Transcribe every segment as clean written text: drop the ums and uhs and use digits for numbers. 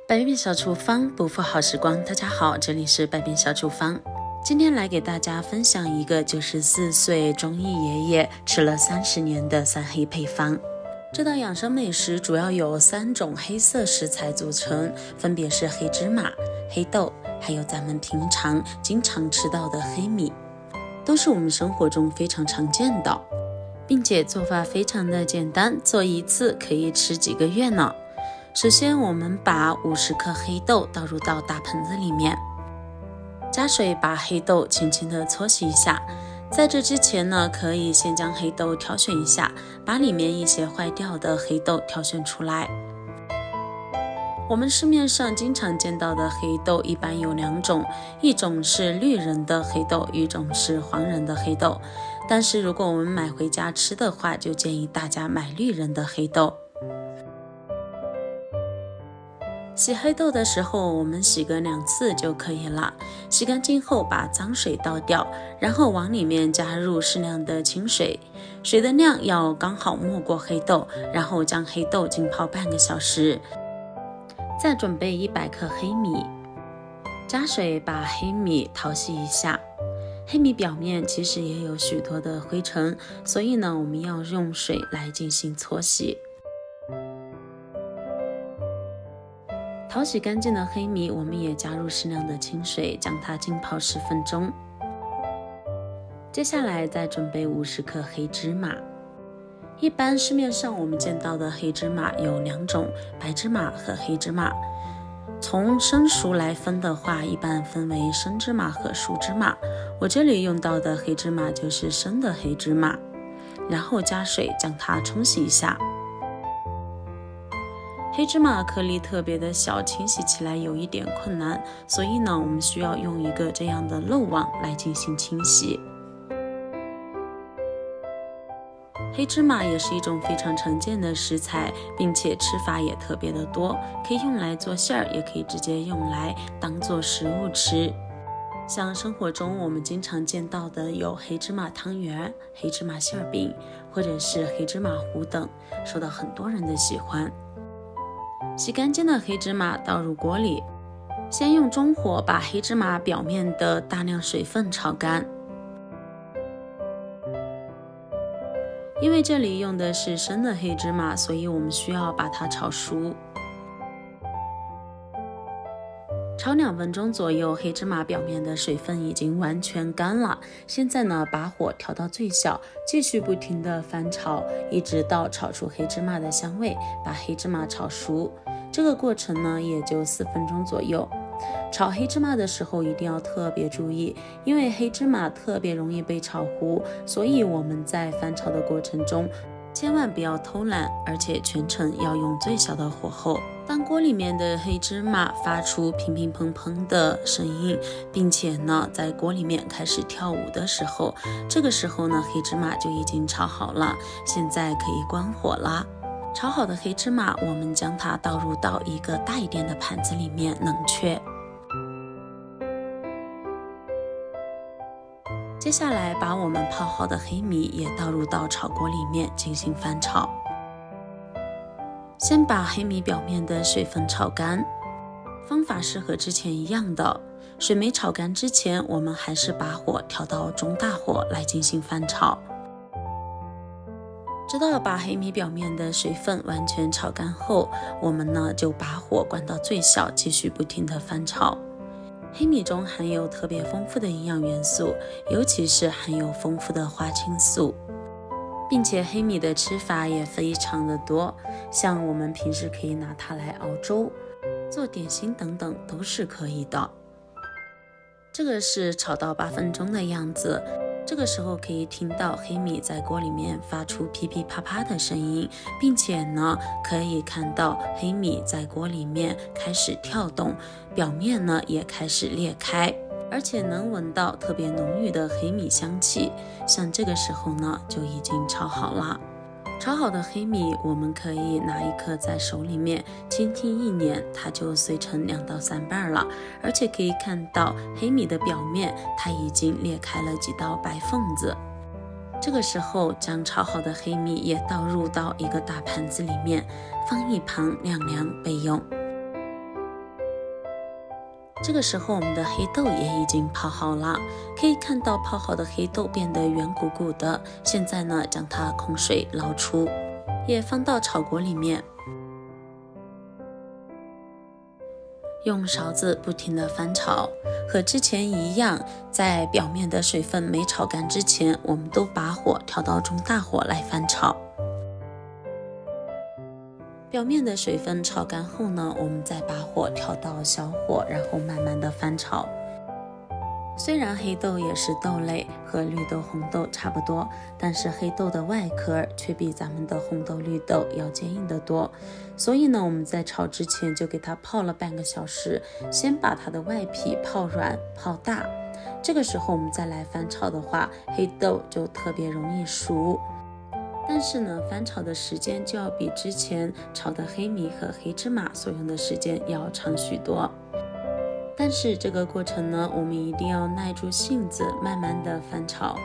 百变小厨房，不负好时光。大家好，这里是百变小厨房。今天来给大家分享一个94岁中医爷爷吃了30年的3黑配方。这道养生美食主要由3种黑色食材组成，分别是黑芝麻、黑豆，还有咱们平常经常吃到的黑米，都是我们生活中非常常见的，并且做法非常的简单，做一次可以吃几个月呢。首先我们把50克黑豆倒入到大盆子里面，加水把黑豆轻轻的搓洗一下。在这之前呢，可以先将黑豆挑选一下，把里面一些坏掉的黑豆挑选出来。我们市面上经常见到的黑豆一般有2种，一种是绿仁的黑豆，一种是黄仁的黑豆。但是如果我们买回家吃的话，就建议大家买绿仁的黑豆。洗黑豆的时候，我们洗个2次就可以了。洗干净后把脏水倒掉，然后往里面加入适量的清水，水的量要刚好没过黑豆，然后将黑豆浸泡半个小时。再准备100克黑米，加水把黑米淘洗一下。黑米表面其实也有许多的灰尘，所以呢，我们要用水来进行搓洗。淘洗干净的黑米，我们也加入适量的清水，将它浸泡10分钟。接下来再准备50克黑芝麻。一般市面上我们见到的黑芝麻有2种，白芝麻和黑芝麻。从生熟来分的话，一般分为生芝麻和熟芝麻。我这里用到的黑芝麻就是生的黑芝麻，然后加水将它冲洗一下。黑芝麻颗粒特别的小，清洗起来有一点困难，所以呢，我们需要用一个这样的漏网来进行清洗。黑芝麻也是一种非常常见的食材，并且吃法也特别的多，可以用来做馅儿，也可以直接用来当做食物吃。像生活中我们经常见到的有黑芝麻汤圆、黑芝麻馅饼，或者是黑芝麻糊等，受到很多人的喜欢。洗干净的黑芝麻倒入锅里，先用中火把黑芝麻表面的大量水分炒干。因为这里用的是生的黑芝麻，所以我们需要把它炒熟。炒2分钟左右，黑芝麻表面的水分已经完全干了。现在呢，把火调到最小，继续不停的翻炒，一直到炒出黑芝麻的香味，把黑芝麻炒熟。这个过程呢，也就4分钟左右。炒黑芝麻的时候一定要特别注意，因为黑芝麻特别容易被炒糊，所以我们在翻炒的过程中千万不要偷懒，而且全程要用最小的火候。当锅里面的黑芝麻发出乒乒乓乓的声音，并且呢在锅里面开始跳舞的时候，这个时候呢黑芝麻就已经炒好了，现在可以关火啦。炒好的黑芝麻，我们将它倒入到一个大一点的盘子里面冷却。接下来把我们泡好的黑米也倒入到炒锅里面进行翻炒。先把黑米表面的水分炒干，方法是和之前一样的，水没炒干之前，我们还是把火调到中大火来进行翻炒。直到把黑米表面的水分完全炒干后，我们呢就把火关到最小，继续不停的翻炒。黑米中含有特别丰富的营养元素，尤其是含有丰富的花青素，并且黑米的吃法也非常的多，像我们平时可以拿它来熬粥、做点心等等都是可以的。这个是炒到8分钟的样子，这个时候可以听到黑米在锅里面发出噼噼啪啪的声音，并且呢可以看到黑米在锅里面开始跳动，表面呢也开始裂开，而且能闻到特别浓郁的黑米香气。像这个时候呢就已经炒好了。炒好的黑米，我们可以拿一颗在手里面轻轻一捻，它就碎成2到3瓣了，而且可以看到黑米的表面它已经裂开了几道白缝子。这个时候将炒好的黑米也倒入到一个大盘子里面，放一旁晾凉备用。这个时候我们的黑豆也已经泡好了，可以看到泡好的黑豆变得圆鼓鼓的。现在呢，将它控水捞出，也放到炒锅里面，用勺子不停地翻炒。和之前一样，在表面的水分没炒干之前，我们都把火调到中大火来翻炒。表面的水分炒干后呢，我们再把火调到小火，然后慢慢的翻炒。虽然黑豆也是豆类，和绿豆、红豆差不多，但是黑豆的外壳却比咱们的红豆、绿豆要坚硬得多。所以呢，我们在炒之前就给它泡了半个小时，先把它的外皮泡软、泡大。这个时候我们再来翻炒的话，黑豆就特别容易熟。但是呢，翻炒的时间就要比之前炒的黑米和黑芝麻所用的时间要长许多。但是这个过程呢，我们一定要耐住性子，慢慢的翻炒。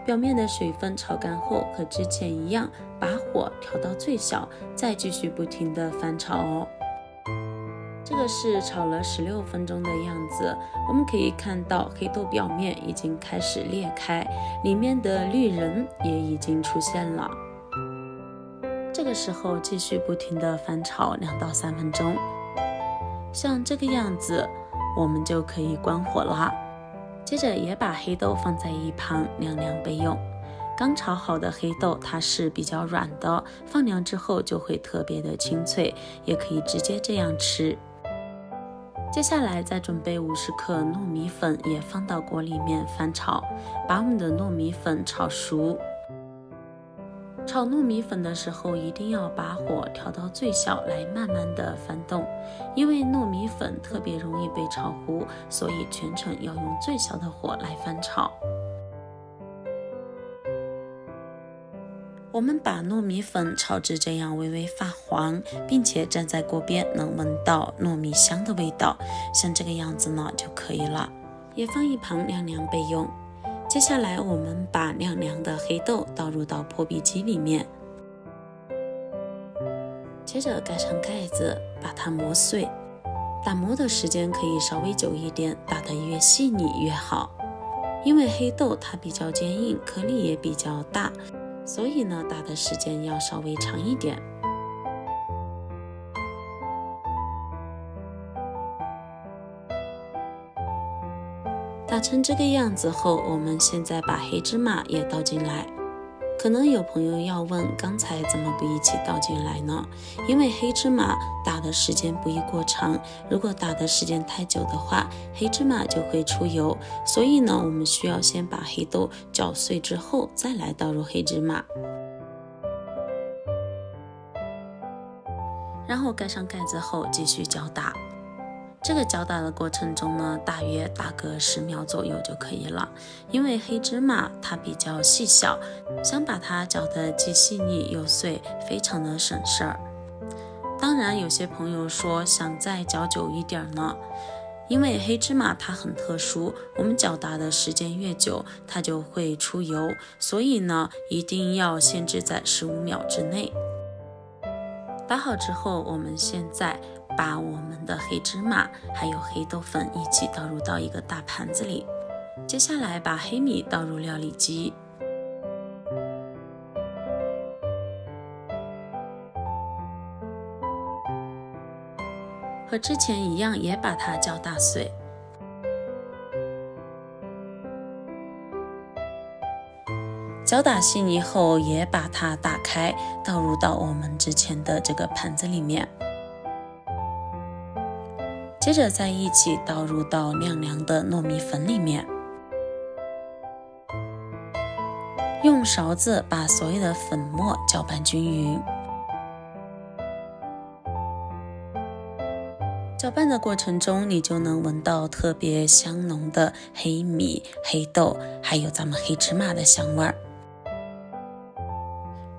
表面的水分炒干后，和之前一样，把火调到最小，再继续不停的翻炒哦。这个是炒了16分钟的样子，我们可以看到黑豆表面已经开始裂开，里面的绿仁也已经出现了。这个时候继续不停的翻炒2到3分钟，像这个样子，我们就可以关火啦。接着也把黑豆放在一旁晾凉备用。刚炒好的黑豆它是比较软的，放凉之后就会特别的清脆，也可以直接这样吃。接下来再准备50克糯米粉，也放到锅里面翻炒，把我们的糯米粉炒熟。炒糯米粉的时候一定要把火调到最小，来慢慢的翻动，因为糯米粉特别容易被炒糊，所以全程要用最小的火来翻炒。我们把糯米粉炒至这样微微发黄，并且站在锅边能闻到糯米香的味道，像这个样子呢就可以了，也放一旁晾凉备用。接下来我们把晾凉的黑豆倒入到破壁机里面，接着盖上盖子，把它磨碎。打磨的时间可以稍微久一点，打得越细腻越好。因为黑豆它比较坚硬，颗粒也比较大，所以呢打的时间要稍微长一点。打成这个样子后，我们现在把黑芝麻也倒进来。可能有朋友要问，刚才怎么不一起倒进来呢？因为黑芝麻打的时间不宜过长，如果打的时间太久的话，黑芝麻就会出油，所以呢，我们需要先把黑豆搅碎之后，再来倒入黑芝麻。然后盖上盖子后继续搅打。这个搅打的过程中呢，大约打个10秒左右就可以了。因为黑芝麻它比较细小，想把它搅得既细腻又碎，非常的省事儿。当然有些朋友说想再搅久一点呢，因为黑芝麻它很特殊，我们搅打的时间越久，它就会出油，所以呢一定要限制在15秒之内。打好之后，我们现在把我们的黑芝麻还有黑豆粉一起倒入到一个大盘子里，接下来把黑米倒入料理机，和之前一样也把它搅打碎。搅打细腻后，也把它打开，倒入到我们之前的这个盘子里面。接着再一起倒入到晾凉的糯米粉里面，用勺子把所有的粉末搅拌均匀。搅拌的过程中，你就能闻到特别香浓的黑米、黑豆还有咱们黑芝麻的香味儿。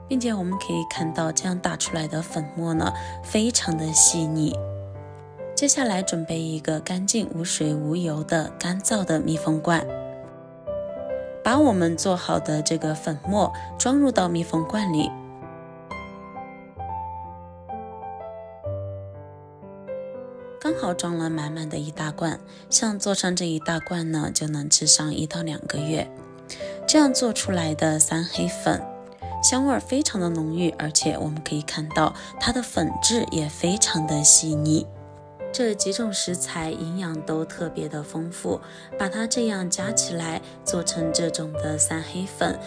并且我们可以看到，这样打出来的粉末呢，非常的细腻。接下来准备一个干净、无水无油的干燥的密封罐，把我们做好的这个粉末装入到密封罐里。刚好装了满满的一大罐，像做上这一大罐呢，就能吃上1到2个月。这样做出来的三黑粉，香味非常的浓郁，而且我们可以看到它的粉质也非常的细腻。这几种食材营养都特别的丰富，把它这样加起来做成这种的三黑粉，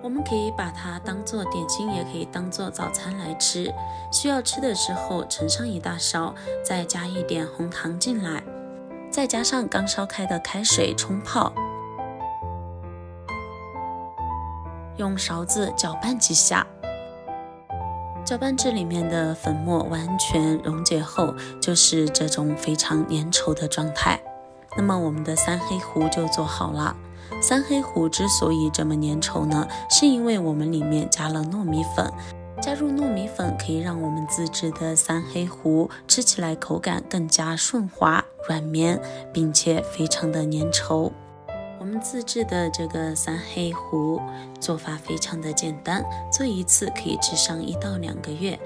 我们可以把它当做点心，也可以当做早餐来吃。需要吃的时候盛上一大勺，再加一点红糖进来，再加上刚烧开的开水冲泡，用勺子搅拌几下，搅拌至里面的粉末完全溶解后，就是这种非常粘稠的状态。那么我们的三黑糊就做好了。三黑糊之所以这么粘稠呢，是因为我们里面加了糯米粉。加入糯米粉可以让我们自制的三黑糊吃起来口感更加顺滑、软绵，并且非常的粘稠。我们自制的这个三黑糊做法非常的简单，做一次可以吃上1到2个月。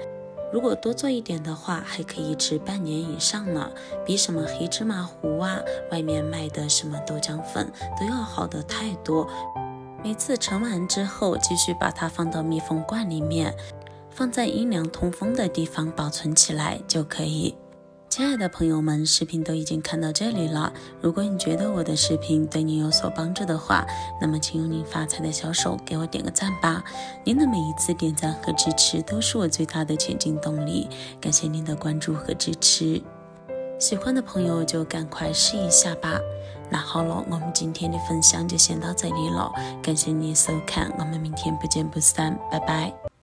如果多做一点的话，还可以吃半年以上呢，比什么黑芝麻糊啊，外面卖的什么豆浆粉都要好的太多。每次盛完之后，继续把它放到密封罐里面，放在阴凉通风的地方保存起来就可以。亲爱的朋友们，视频都已经看到这里了，如果你觉得我的视频对你有所帮助的话，那么请用您发财的小手给我点个赞吧。您的每一次点赞和支持都是我最大的前进动力，感谢您的关注和支持。喜欢的朋友就赶快试一下吧。那好了，我们今天的分享就先到这里了，感谢你收看，我们明天不见不散，拜拜。